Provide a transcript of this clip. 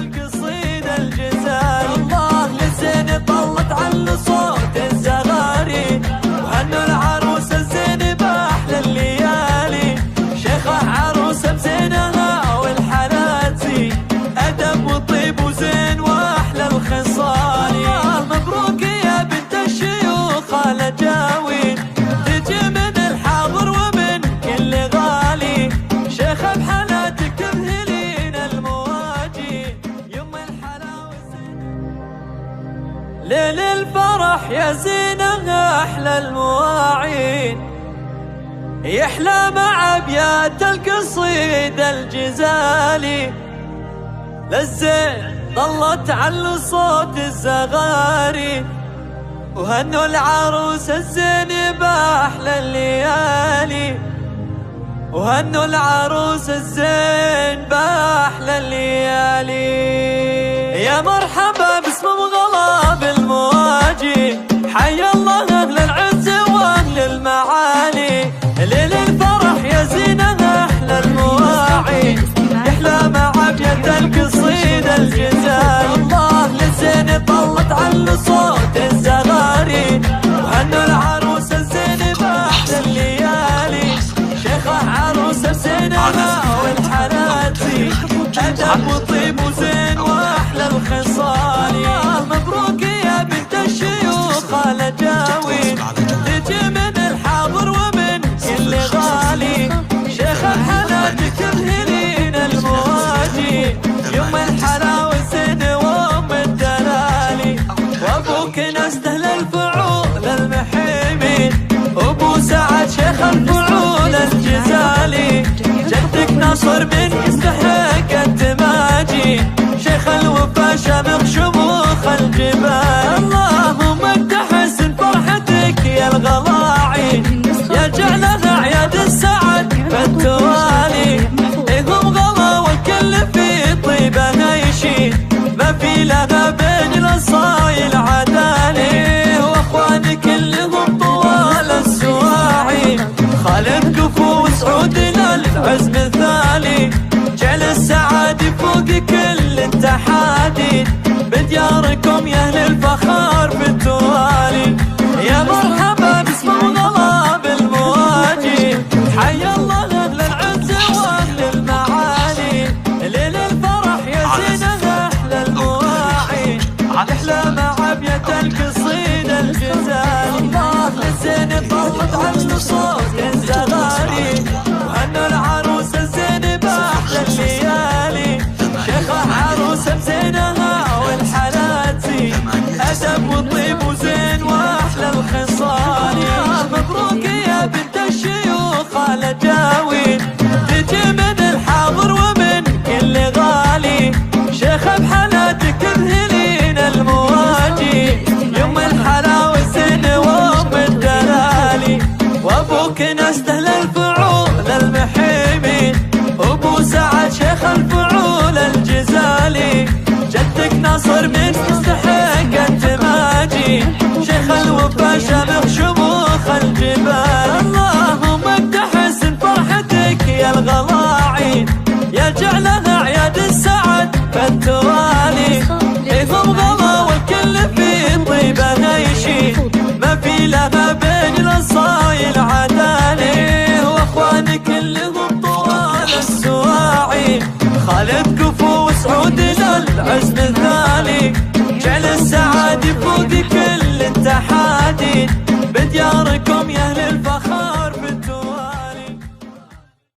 القصيدة الجزال. الله لزين طلت على صوت الزغاري، وهنوا العروسة الزين بأحلى الليالي. شيخة عروسة بزينها والحالات زي أدب وطيب وزين وأحلى الخصال. مبروك يا بنت الشيوخ الأجاوين، تجي من الحاضر ومن كل غالي. شيخة بحالاتك تذهلين المواجي، يم الحلاوة ليل الفرح يا زينها أحلى المواعين. يحلى مع أبيات القصيدة الجزالي، للزين ظلت على صوت الزغاري. وهنوا العروسة الزين بأحلى الليالي، وهنوا العروسة الزين بأحلى الليالي. يا مرحبا باسم مغلى بالمواجي، حي الله أهل العز وأهل المعالي. ليل الفرح يا زينها أحلى المواعي، يحلى مع أبيات القصيدة الجزال. الله لزين طلت على صوت الزغاري، وهنوا العروسة الزين بأحلى الليالي. شيخة عروسة بزينها والحالات زي أدب وطيب وزين وأحلى الخصال. مبروك يا بنت الشيوخ الأجاوين، تجي من الحاضر ومن كل غالي. شيخة حالاتك تذهلين المواجي، يم الحلاوة زين وام الدلالي. وابوك نستهل الفعول المحيمين، ابو سعد شيخ الفعول الجزالي. جدك ناصر بن يستحق التماجي، شيخ الوفا شامخ شموخ الجبال. اللهم تحسن فرحتك يا الغلاعي، يا جعلها اعياد السعد فالتوالي. هم غلا والكل في طيبها يشين، ما في لها بين الاصايل عدالي. واخواني كلهم طوال السواعي، خالد كفو وسعود للعز مثالي. جعل السعادة فوق كل التحادي، بدياركم يا اهل الفخار في التوالي. يا مرحبا باسم مغلى بالمواجي، حي الله اهل العز واهل المعالي. ليل الفرح يا زينها احلى المواعي، تحلى مع ابيات القصيدة الجزال. الله للزين طلت على صوت الزغاري، وهنوا العروسة الزين بأحلى الليالي. شيخة عروسة بزينها والحالات زي أدب وطيب وزين وأحلى الخصال. مبروك يا بنت الشيوخ الأجاوين، تجي من الحاضر ومن كل غالي. شيخة بحالاتك تذهلين المواجي، يم الحلاوة زين وام الدلالي. وابوك نستهل الفعول المحيمين، ابو سعد شيخ الفعول الجزالي. جدك ناصر من يستحق التماجي، شيخ الوفا شامخ شموخ الجبال. اللهم تحسن فرحتك يا الغلاعي، يا جعلها اعياد السعد فالتوالي. هم غلا والكل في طيبها يشين، ما في لها بين الاصايل عدالي. واخواني كلهم طوال السواعي، خالد كفو وسعود للعز مثالي.